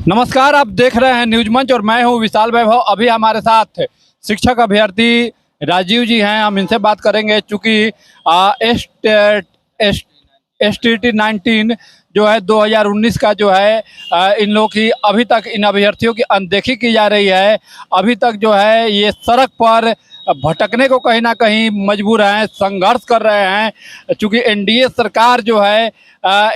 नमस्कार, आप देख रहे हैं न्यूज मंच और मैं हूं विशाल वैभव। अभी हमारे साथ शिक्षक अभ्यर्थी राजीव जी हैं। हम इनसे बात करेंगे चूँकि STT 19 जो है 2019 का जो है इन लोगों की अभी तक इन अभ्यर्थियों की अनदेखी की जा रही है। अभी तक जो है ये सड़क पर भटकने को कहीं ना कहीं मजबूर हैं, संघर्ष कर रहे हैं। चूँकि NDA सरकार जो है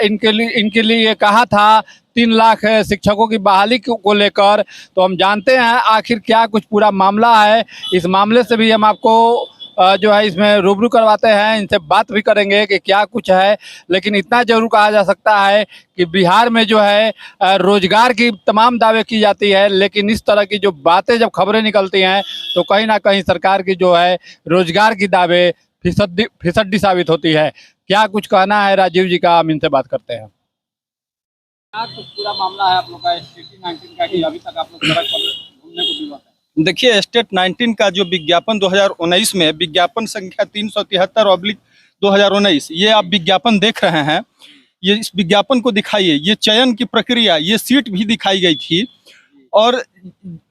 इनके लिए कहा था 3 लाख शिक्षकों की बहाली को लेकर। तो हम जानते हैं आखिर क्या कुछ पूरा मामला है। इस मामले से भी हम आपको जो है इसमें रूबरू करवाते हैं, इनसे बात भी करेंगे कि क्या कुछ है। लेकिन इतना जरूर कहा जा सकता है कि बिहार में जो है रोजगार की तमाम दावे की जाती है, लेकिन इस तरह की जो बातें जब खबरें निकलती हैं तो कहीं ना कहीं सरकार की जो है रोजगार की दावे फिसड्डी साबित होती है। क्या कुछ कहना है राजीव जी का, हम इनसे बात करते हैं। क्या कुछ पूरा मामला है आप लोग का STT 19 का कि अभी तक आप लोग सड़क पर घूमने को मिल रहा है? देखिए, स्टेट 19 का जो विज्ञापन 2019 में विज्ञापन संख्या 373/2019 ये आप विज्ञापन देख रहे हैं। ये इस विज्ञापन को दिखाइए, ये चयन की प्रक्रिया, ये सीट भी दिखाई गई थी। और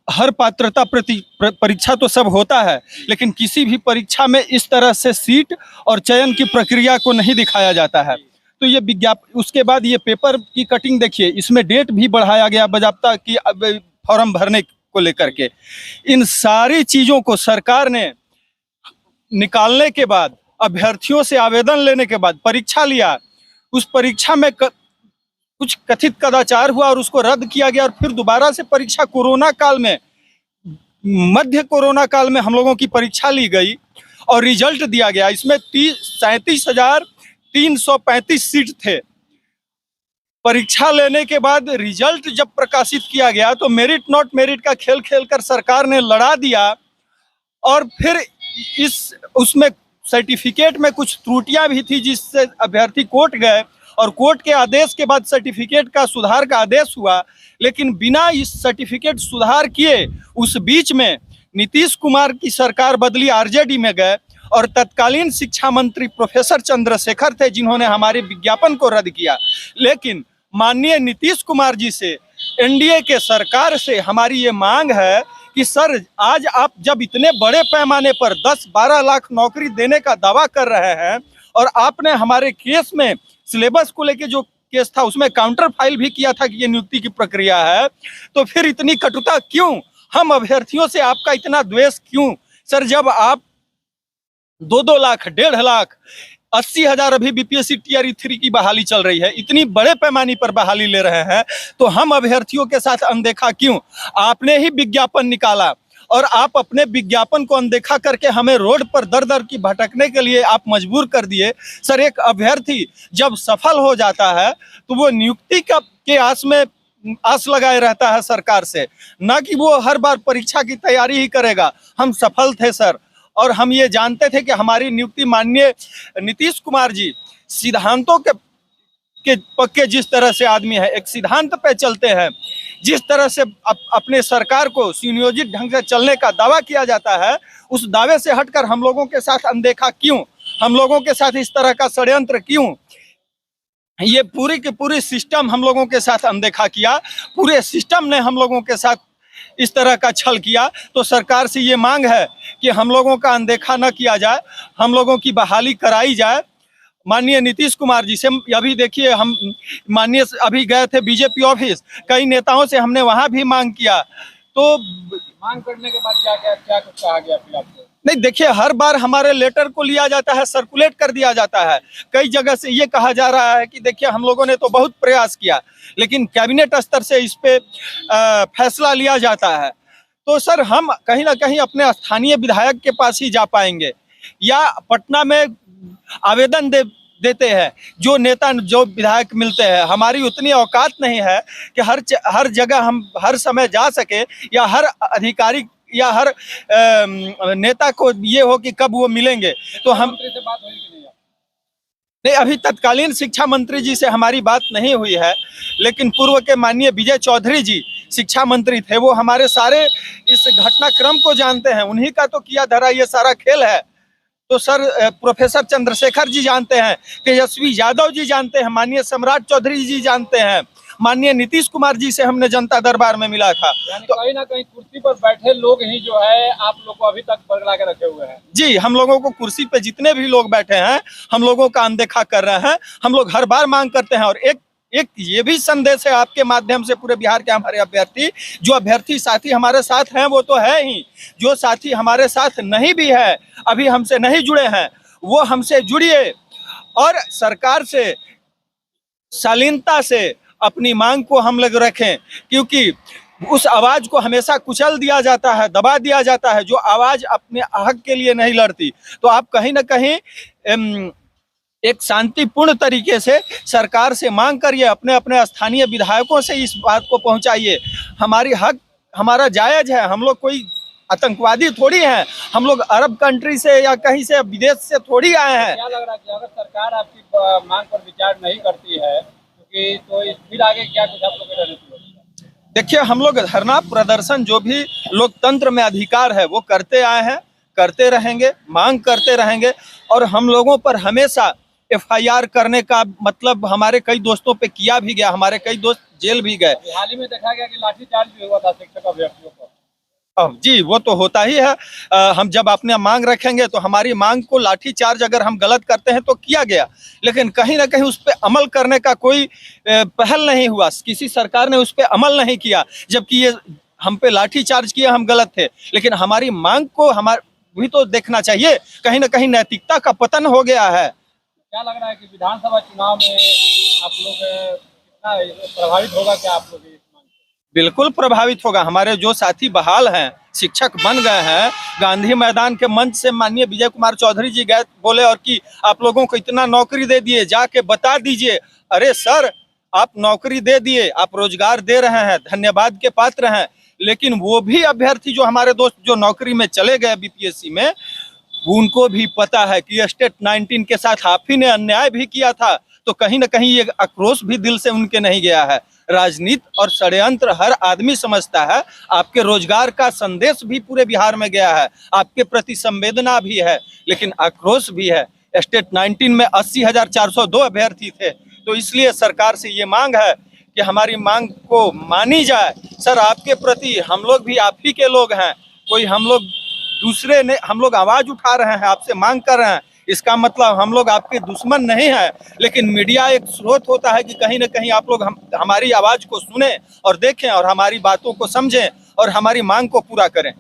हर पात्रता परीक्षा तो सब होता है, लेकिन किसी भी परीक्षा में इस तरह से सीट और चयन की प्रक्रिया को नहीं दिखाया जाता है। तो ये विज्ञापन, उसके बाद ये पेपर की कटिंग देखिए, इसमें डेट भी बढ़ाया गया बाज़ाब्ता कि अब फॉर्म भरने को लेकर के। इन सारी चीज़ों को सरकार ने निकालने के बाद, अभ्यर्थियों से आवेदन लेने के बाद परीक्षा लिया। उस परीक्षा में कुछ कथित कदाचार हुआ और उसको रद्द किया गया और फिर दोबारा से परीक्षा कोरोना काल में, मध्य कोरोना काल में हम लोगों की परीक्षा ली गई और रिजल्ट दिया गया। इसमें 37,335 सीट थे। परीक्षा लेने के बाद रिजल्ट जब प्रकाशित किया गया तो मेरिट नॉट मेरिट का खेल खेलकर सरकार ने लड़ा दिया। और फिर उसमें सर्टिफिकेट में कुछ त्रुटियां भी थी, जिससे अभ्यर्थी कोर्ट गए और कोर्ट के आदेश के बाद सर्टिफिकेट का सुधार का आदेश हुआ। लेकिन बिना इस सर्टिफिकेट सुधार किए उस बीच में नीतीश कुमार की सरकार बदली, RJD में गए और तत्कालीन शिक्षा मंत्री प्रोफेसर चंद्रशेखर थे जिन्होंने हमारे विज्ञापन को रद्द किया। लेकिन माननीय नीतीश कुमार जी से, NDA के सरकार से हमारी ये मांग है कि सर, आज आप जब इतने बड़े पैमाने पर 10-12 लाख नौकरी देने का दावा कर रहे हैं और आपने हमारे केस में सिलेबस को लेके जो केस था उसमें काउंटर फाइल भी किया था कि ये नियुक्ति की प्रक्रिया है, तो फिर इतनी कटुता क्यों? हम अभ्यर्थियों से आपका इतना द्वेष क्यों? सर, जब आप 2-2 लाख, 1.5 लाख, 80,000 अभी BPSC Tier 3 की बहाली चल रही है, इतनी बड़े पैमाने पर बहाली ले रहे हैं, तो हम अभ्यर्थियों के साथ अनदेखा क्यों? आपने ही विज्ञापन निकाला और आप अपने विज्ञापन को अनदेखा करके हमें रोड पर दर दर की भटकने के लिए आप मजबूर कर दिए। सर, एक अभ्यर्थी जब सफल हो जाता है तो वो नियुक्ति के आस लगाए रहता है सरकार से, ना कि वो हर बार परीक्षा की तैयारी ही करेगा। हम सफल थे सर, और हम ये जानते थे कि हमारी नियुक्ति माननीय नीतीश कुमार जी सिद्धांतों के पक्के जिस तरह से आदमी है, एक सिद्धांत पे चलते हैं, जिस तरह से अपने सरकार को सुनियोजित ढंग से चलने का दावा किया जाता है, उस दावे से हटकर हम लोगों के साथ अनदेखा क्यों? हम लोगों के साथ इस तरह का षड्यंत्र क्यों? ये पूरी की पूरी सिस्टम हम लोगों के साथ अनदेखा किया, पूरे सिस्टम ने हम लोगों के साथ इस तरह का छल किया। तो सरकार से ये मांग है कि हम लोगों का अनदेखा न किया जाए, हम लोगों की बहाली कराई जाए। माननीय नीतीश कुमार जी से अभी देखिए, हम माननीय अभी गए थे BJP ऑफिस, कई नेताओं से हमने वहां भी मांग किया। तो मांग करने के बाद क्या कुछ कहा गया फिर आपको? नहीं, देखिए, हर बार हमारे लेटर को लिया जाता है, सर्कुलेट कर दिया जाता है। कई जगह से ये कहा जा रहा है कि देखिए, हम लोगों ने तो बहुत प्रयास किया, लेकिन कैबिनेट स्तर से इस पे फैसला लिया जाता है। तो सर, हम कहीं ना कहीं अपने स्थानीय विधायक के पास ही जा पाएंगे या पटना में आवेदन देते हैं। जो नेता, जो विधायक मिलते हैं, हमारी उतनी औकात नहीं है कि हर जगह हम हर समय जा सके, या हर अधिकारी या हर नेता को ये हो कि कब वो मिलेंगे। तो हम से बात हुई कि नहीं, अभी तत्कालीन शिक्षा मंत्री जी से हमारी बात नहीं हुई है, लेकिन पूर्व के माननीय विजय चौधरी जी शिक्षा मंत्री थे, वो हमारे सारे इस घटनाक्रम को जानते हैं। उन्हीं का तो किया धरा ये सारा खेल है। तो सर, प्रोफेसर चंद्रशेखर जी जानते हैं, तेजस्वी यादव जी जानते हैं, माननीय सम्राट चौधरी जी जानते हैं, माननीय नीतीश कुमार जी से हमने जनता दरबार में मिला था। यानी तो कहीं ना कहीं कुर्सी पर बैठे लोग ही जो है आप लोग को अभी तक पगला के रखे हुए हैं। जी, हम लोगों को कुर्सी पे जितने भी लोग बैठे हैं हम लोगों का अनदेखा कर रहे हैं। हम लोग हर बार मांग करते हैं और एक ये भी संदेश है आपके माध्यम से पूरे बिहार के हमारे अभ्यर्थी, जो अभ्यर्थी साथी हमारे साथ हैं वो तो है ही, जो साथी हमारे साथ नहीं भी है, अभी हमसे नहीं जुड़े हैं, वो हमसे जुड़िए और सरकार से शालीनता से अपनी मांग को हम लोग रखें, क्योंकि उस आवाज को हमेशा कुचल दिया जाता है, दबा दिया जाता है, जो आवाज अपने हक के लिए नहीं लड़ती। तो आप कहीं ना कहीं एक शांतिपूर्ण तरीके से सरकार से मांग करिए, अपने अपने स्थानीय विधायकों से इस बात को पहुंचाइए। हमारी हक हमारा जायज है, हम लोग कोई आतंकवादी थोड़ी हैं, हम लोग अरब कंट्री से या कहीं से विदेश से थोड़ी आए हैं। क्या लग रहा है कि अगर सरकार आपकी मांग पर विचार नहीं करती है क्योंकि तो फिर आगे क्या कुछ आप लोग की रणनीति होगी? देखिए, हम लोग धरना प्रदर्शन जो भी लोकतंत्र में अधिकार है वो करते आए हैं, करते रहेंगे, मांग करते रहेंगे और हम लोगों पर हमेशा एफआईआर करने का मतलब हमारे कई दोस्तों पे किया भी गया, हमारे कई दोस्त जेल भी गए। हाल ही में देखा गया कि लाठीचार्ज भी हुआ था शिक्षक अभ्यर्थियों पर। अब जी वो तो होता ही है। हम जब अपने मांग रखेंगे तो हमारी मांग को लाठीचार्ज अगर हम गलत करते हैं तो किया गया, लेकिन कहीं ना कहीं उस पर अमल करने का कोई पहल नहीं हुआ, किसी सरकार ने उस पर अमल नहीं किया। जबकि ये हम पे लाठीचार्ज किए, हम गलत थे, लेकिन हमारी मांग को भी तो देखना चाहिए। कहीं ना कहीं नैतिकता का पतन हो गया है। क्या लग रहा है कि विधानसभा चुनाव में आप लोग कितना प्रभावित होगा क्या आप लोग इस मांग से? बिल्कुल प्रभावित होगा। हमारे जो साथी बहाल हैं, शिक्षक बन गए हैं, गांधी मैदान के मंच से माननीय विजय कुमार चौधरी जी गए, बोले और कि आप लोगों को इतना नौकरी दे दिए, जाके बता दीजिए। अरे सर, आप नौकरी दे दिए, आप रोजगार दे रहे हैं, धन्यवाद के पात्र हैं, लेकिन वो भी अभ्यर्थी जो हमारे दोस्त जो नौकरी में चले गए बीपीएससी में, उनको भी पता है कि स्टेट 19 के साथ आप ही ने अन्याय भी किया था। तो कहीं ना कहीं ये आक्रोश भी दिल से उनके नहीं गया है। राजनीति और षड्यंत्र हर आदमी समझता है। आपके रोजगार का संदेश भी पूरे बिहार में गया है, आपके प्रति संवेदना भी है, लेकिन आक्रोश भी है। स्टेट 19 में 80,402 अभ्यर्थी थे, तो इसलिए सरकार से ये मांग है कि हमारी मांग को मानी जाए। सर, आपके प्रति हम लोग भी आप ही के लोग हैं, कोई हम लोग दूसरे ने, हम लोग आवाज उठा रहे हैं, आपसे मांग कर रहे हैं, इसका मतलब हम लोग आपके दुश्मन नहीं हैं। लेकिन मीडिया एक स्रोत होता है कि कहीं ना कहीं आप लोग हमारी आवाज को सुने और देखें और हमारी बातों को समझें और हमारी मांग को पूरा करें।